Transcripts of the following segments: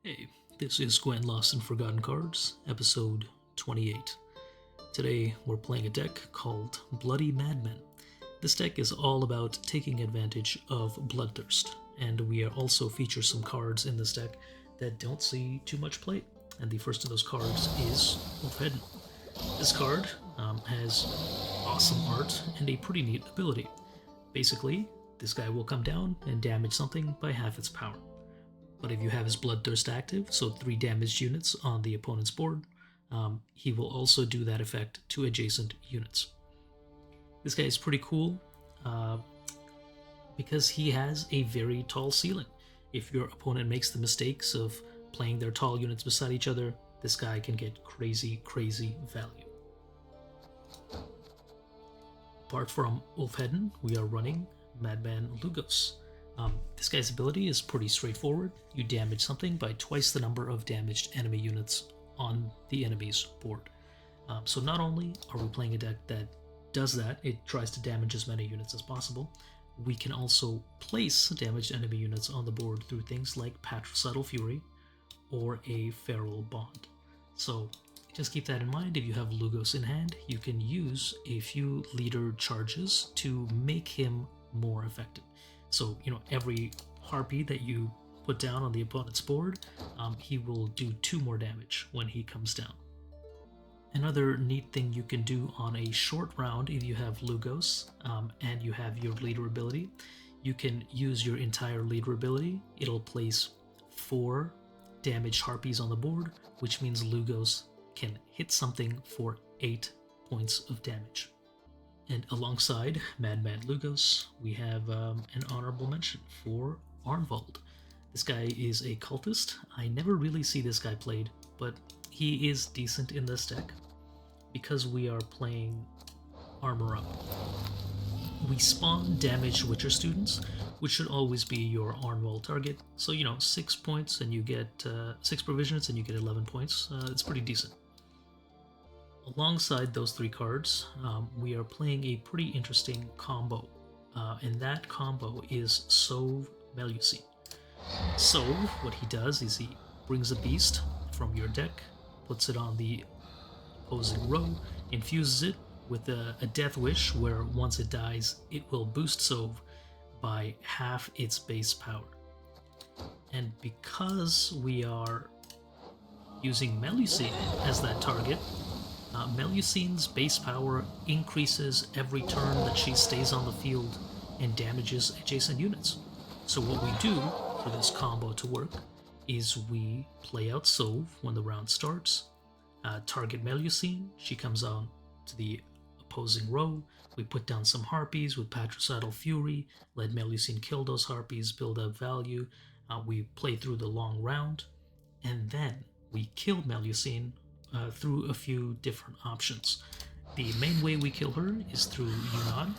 Hey, this is Gwen Lost and Forgotten Cards, episode 28. Today we're playing a deck called Bloody Madman. This deck is all about taking advantage of bloodthirst, and we also feature some cards in this deck that don't see too much play. And the first of those cards is Ulfhedinn. This card has awesome art and a pretty neat ability. Basically, this guy will come down and damage something by half its power. But if you have his bloodthirst active, so 3 damaged units on the opponent's board, he will also do that effect to adjacent units. This guy is pretty cool because he has a very tall ceiling. If your opponent makes the mistakes of playing their tall units beside each other, this guy can get crazy value. Apart from Ulfhedinn, we are running Madman Lugos. This guy's ability is pretty straightforward. You damage something by twice the number of damaged enemy units on the enemy's board. So not only are we playing a deck that does that, it tries to damage as many units as possible, we can also place damaged enemy units on the board through things like Patricidal Fury or a Feral Bond. So just keep that in mind. If you have Lugos in hand, you can use a few leader charges to make him more effective. So, every harpy that you put down on the opponent's board, he will do 2 more damage when he comes down. Another neat thing you can do on a short round, if you have Lugos and you have your leader ability, you can use your entire leader ability. It'll place 4 damaged harpies on the board, which means Lugos can hit something for 8 points of damage. And alongside Madman Lugos, we have an honorable mention for Arnvald. This guy is a cultist. I never really see this guy played, but he is decent in this deck because we are playing Armor Up. We spawn damaged Witcher students, which should always be your Arnvald target. So, 6 points and you get 6 provisions and you get 11 points. It's pretty decent. Alongside those 3 cards, we are playing a pretty interesting combo, and that combo is Sove Melusine. Sove, what he does is he brings a beast from your deck, puts it on the opposing row, infuses it with a Deathwish, where once it dies, it will boost Sove by half its base power. And because we are using Melusine as that target, Melusine's base power increases every turn that she stays on the field and damages adjacent units. So what we do for this combo to work is we play out Sove when the round starts, target Melusine, she comes on to the opposing row, we put down some harpies with Patricidal Fury, let Melusine kill those harpies, build up value, we play through the long round, and then we kill Melusine through a few different options. The main way we kill her is through Unod,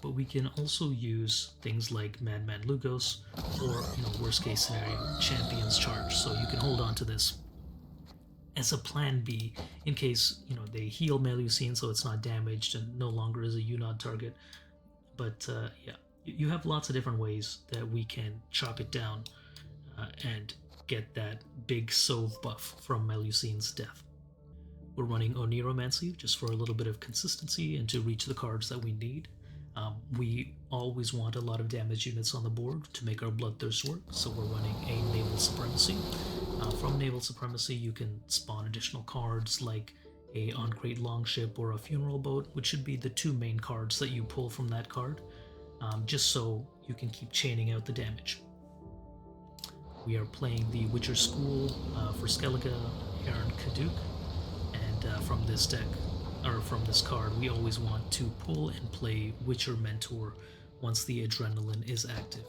but we can also use things like Madman Lugos or, worst case scenario, Champion's Charge. So you can hold on to this as a plan B in case, they heal Melusine so it's not damaged and no longer is a Unod target. But you have lots of different ways that we can chop it down and get that big Sove buff from Melusine's death. We're running Oniromancy just for a little bit of consistency and to reach the cards that we need. We always want a lot of damage units on the board to make our bloodthirst work, so we're running a Naval Supremacy. From Naval Supremacy, you can spawn additional cards like a On-Crate Longship or a Funeral Boat, which should be the 2 main cards that you pull from that card, just so you can keep chaining out the damage. We are playing the Witcher School for Skellige, Aaron Kaduk. From this deck, or from this card, we always want to pull and play Witcher Mentor once the Adrenaline is active.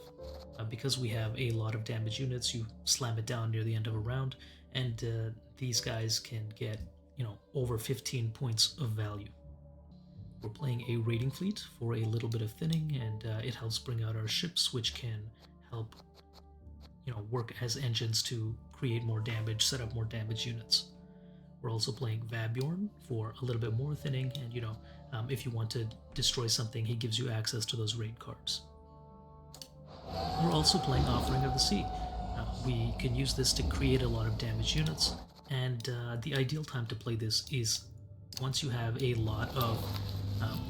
Because we have a lot of damage units, you slam it down near the end of a round, and these guys can get, over 15 points of value. We're playing a raiding fleet for a little bit of thinning, and it helps bring out our ships, which can help, work as engines to create more damage, set up more damage units. We're also playing Vabjorn for a little bit more thinning, and if you want to destroy something, he gives you access to those raid cards. We're also playing Offering of the Sea. we can use this to create a lot of damage units, and the ideal time to play this is once you have a lot of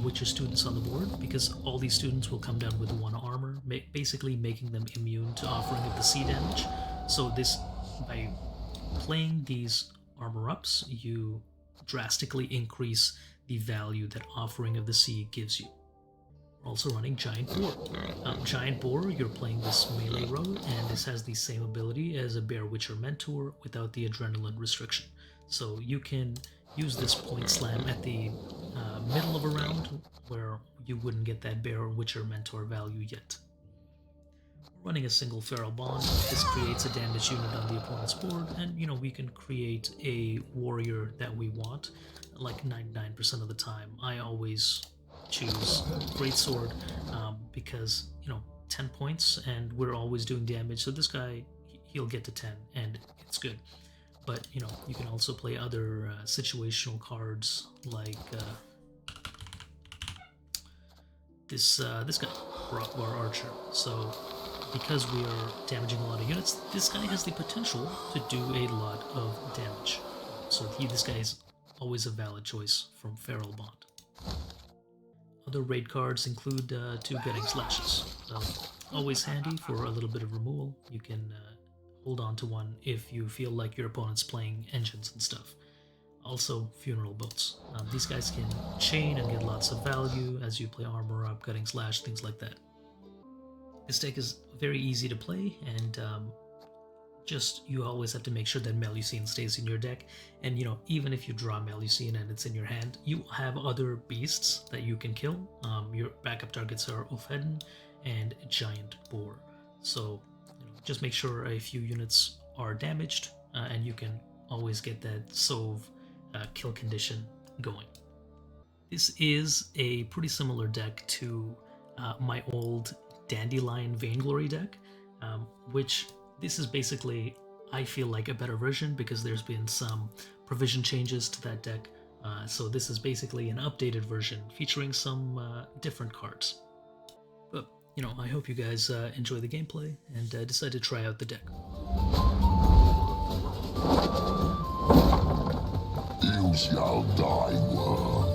Witcher students on the board, because all these students will come down with 1 armor, basically making them immune to Offering of the Sea damage. So this, by playing these armor ups, you drastically increase the value that Offering of the Sea gives you. We're also running Giant Boar. Giant Boar, you're playing this melee road, and this has the same ability as a Bear Witcher Mentor without the adrenaline restriction. So you can use this point slam at the middle of a round where you wouldn't get that Bear Witcher Mentor value yet. We're running a single Feral Bond. This creates a damage unit on the opponent's board, and you know, we can create a warrior that we want. Like 99% of the time, I always choose Greatsword because, you know, 10 points and we're always doing damage. So this guy, he'll get to 10 and it's good. But, you know, you can also play other situational cards like this guy, our Archer. So because we are damaging a lot of units, this guy has the potential to do a lot of damage. So this guy is always a valid choice from Feral Bond. Other raid cards include 2 Gutting Slashes. Always handy for a little bit of removal. You can hold on to one if you feel like your opponent's playing engines and stuff. Also, Funeral Boats. These guys can chain and get lots of value as you play armor up, Gutting Slash, things like that. This deck is very easy to play, and just you always have to make sure that Melusine stays in your deck. And you know, even if you draw Melusine and it's in your hand, you have other beasts that you can kill. Your backup targets are Ulfhedinn and Giant Boar. So you know, just make sure a few units are damaged, and you can always get that Sove kill condition going. This is a pretty similar deck to my old Dandelion Vainglory deck, which this is basically, I feel like, a better version because there's been some provision changes to that deck. So this is basically an updated version featuring some different cards. But, you know, I hope you guys enjoy the gameplay and decide to try out the deck. You shall die, worm.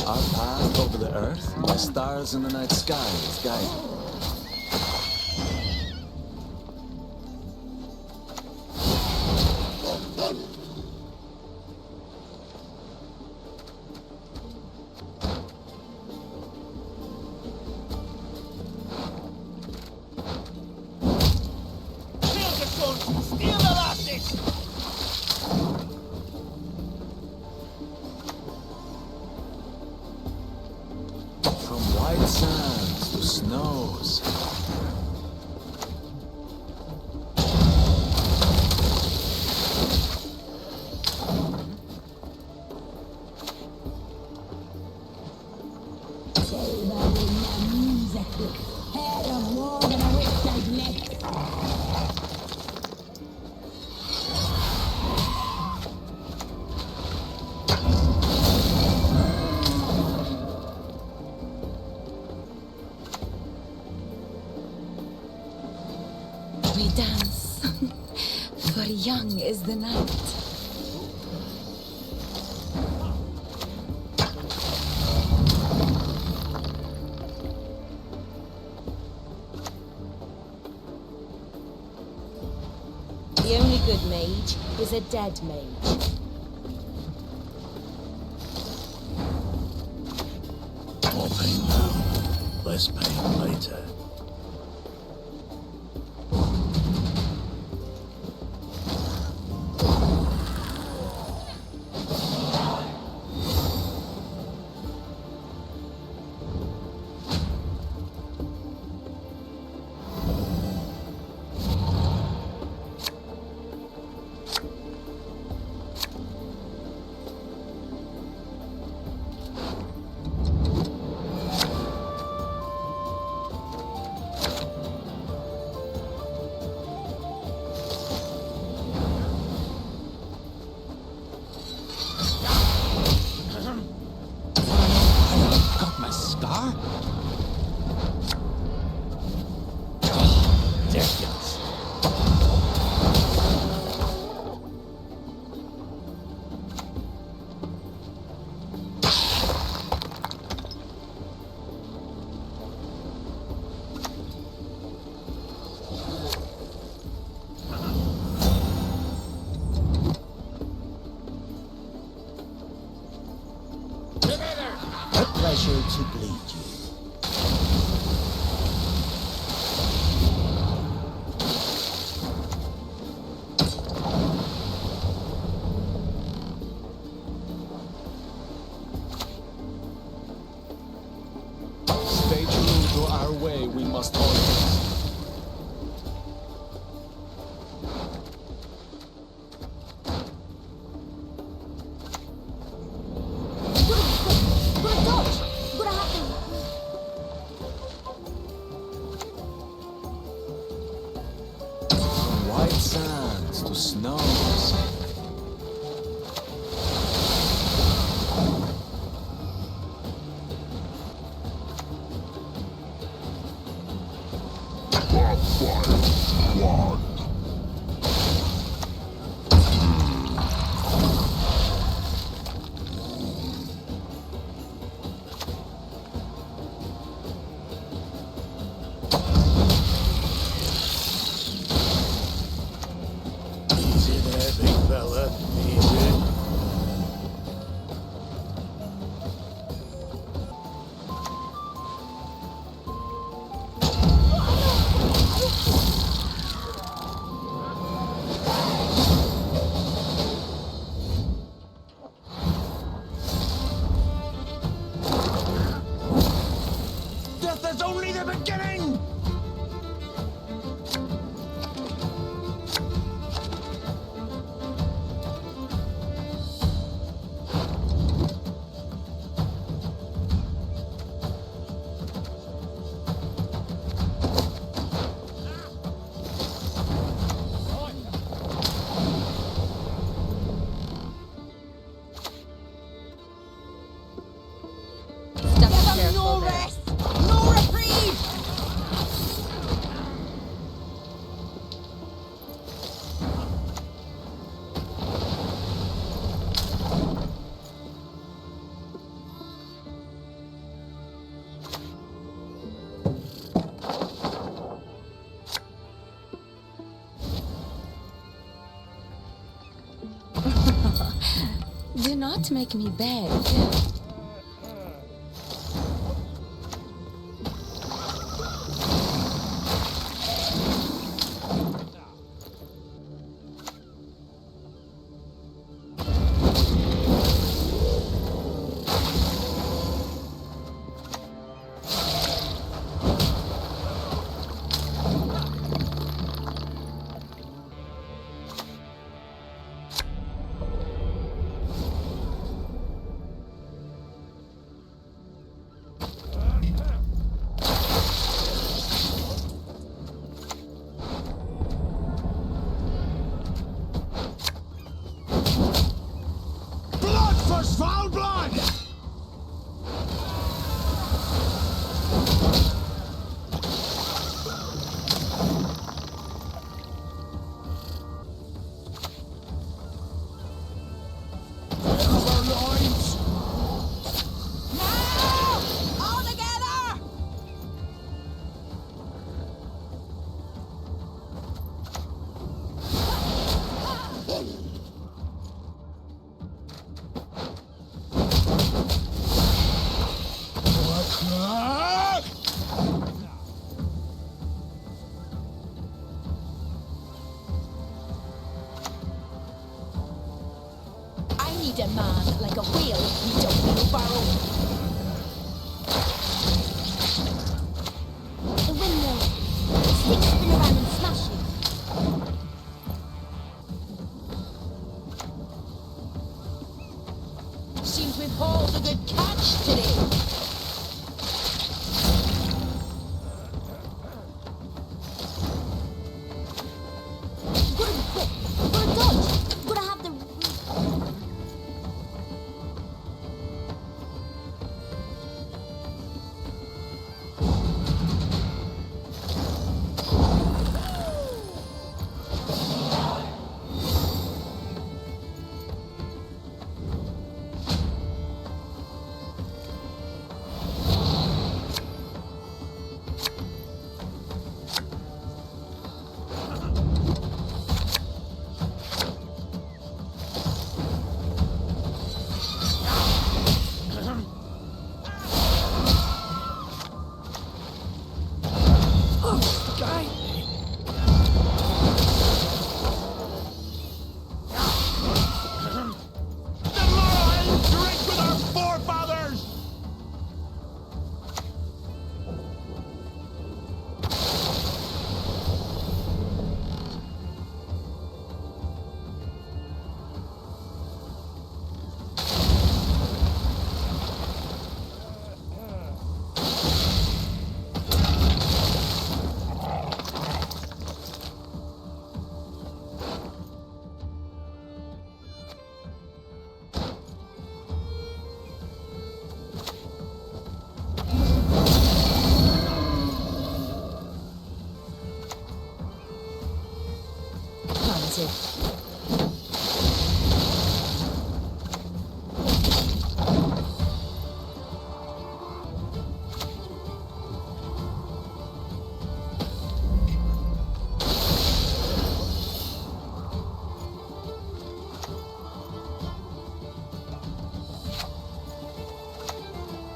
Our path over the earth, by stars in the night sky, is guided. white sands to snows. We dance, for young is the night. The only good mage is a dead mage. More pain now, less pain later. To bleed you. Stay true to our way, we must always. White sands to snows. One. Easy there, big fella. Easy. Death is only the beginning! No rest! No reprieve! Do not make me beg. give Halls a good catch today. Gotta be quick. Gotta dodge. Gotta have the...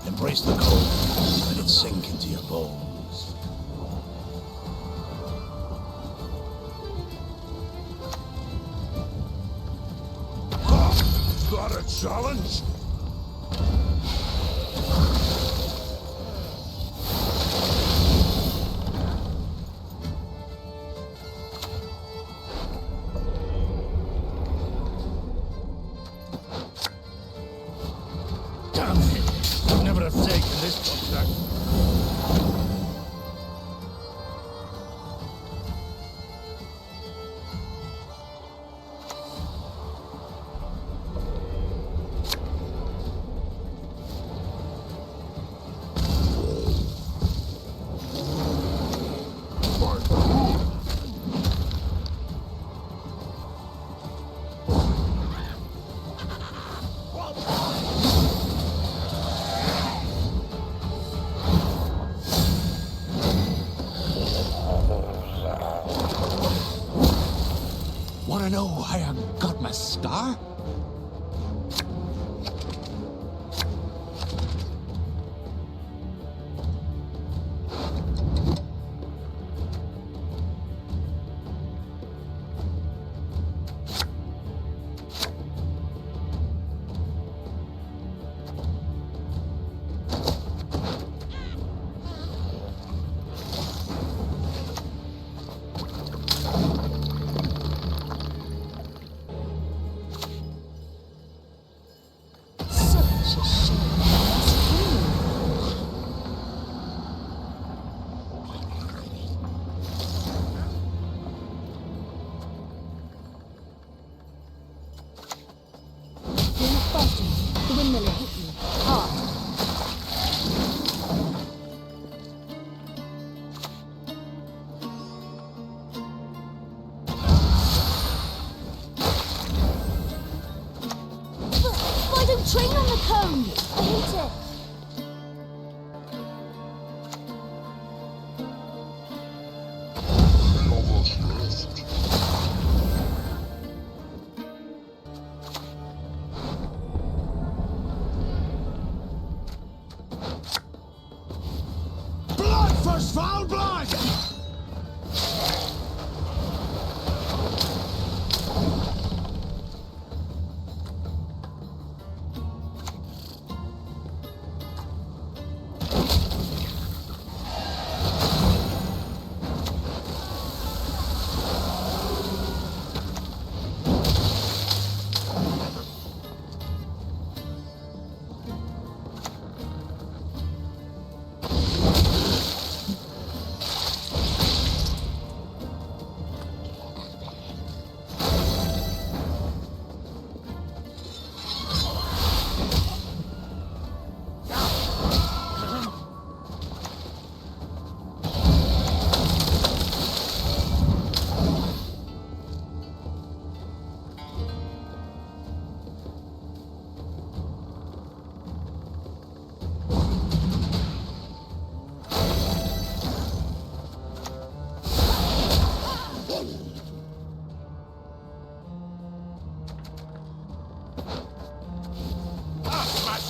Embrace the cold. Let it sink into your bones. Got a challenge? Damn it! I'd never have taken this contract. Wanna know why I got my star? The windmill will hit you hard. Why don't train on the cone? I hate it. Foul blood!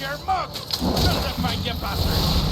your mug! Where'd I find you, bastard?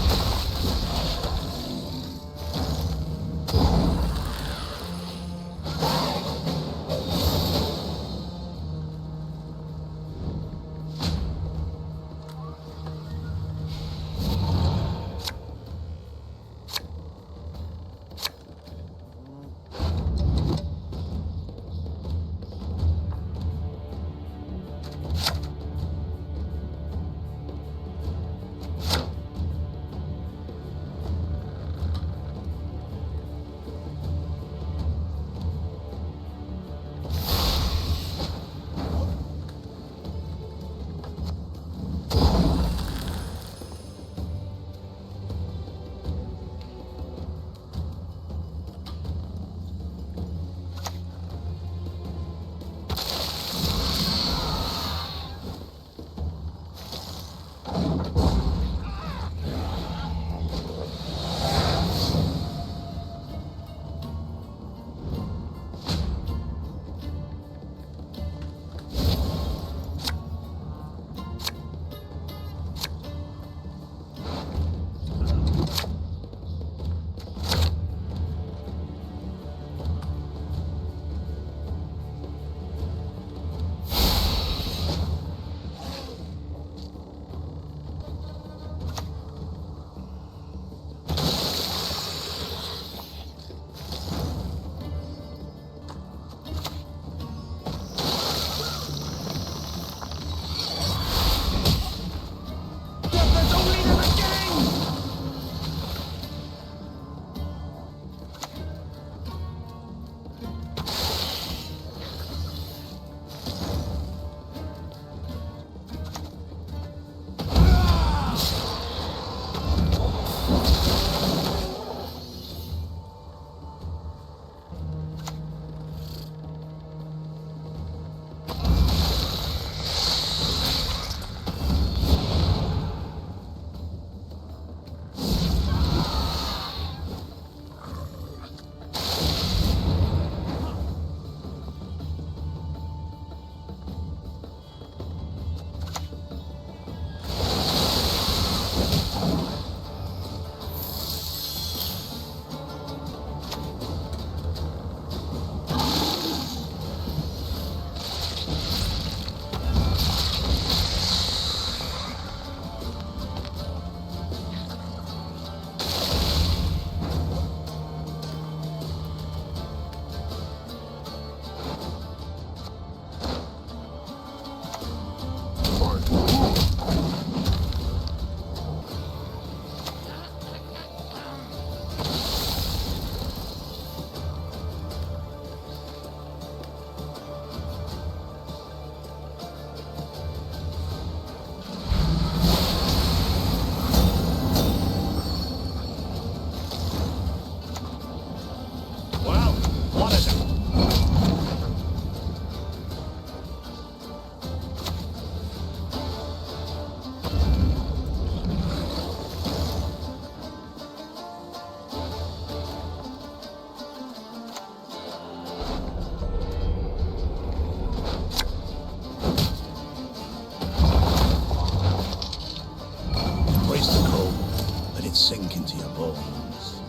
sink into your bones.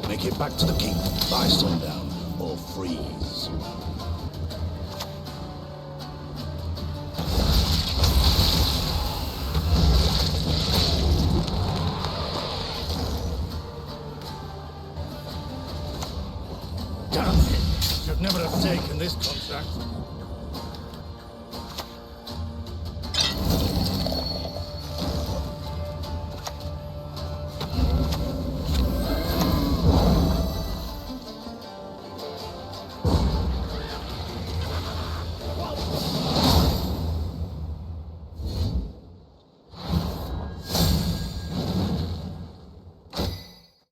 Make it back to the king by sundown, or freeze. Damn it! Should never have taken this contract.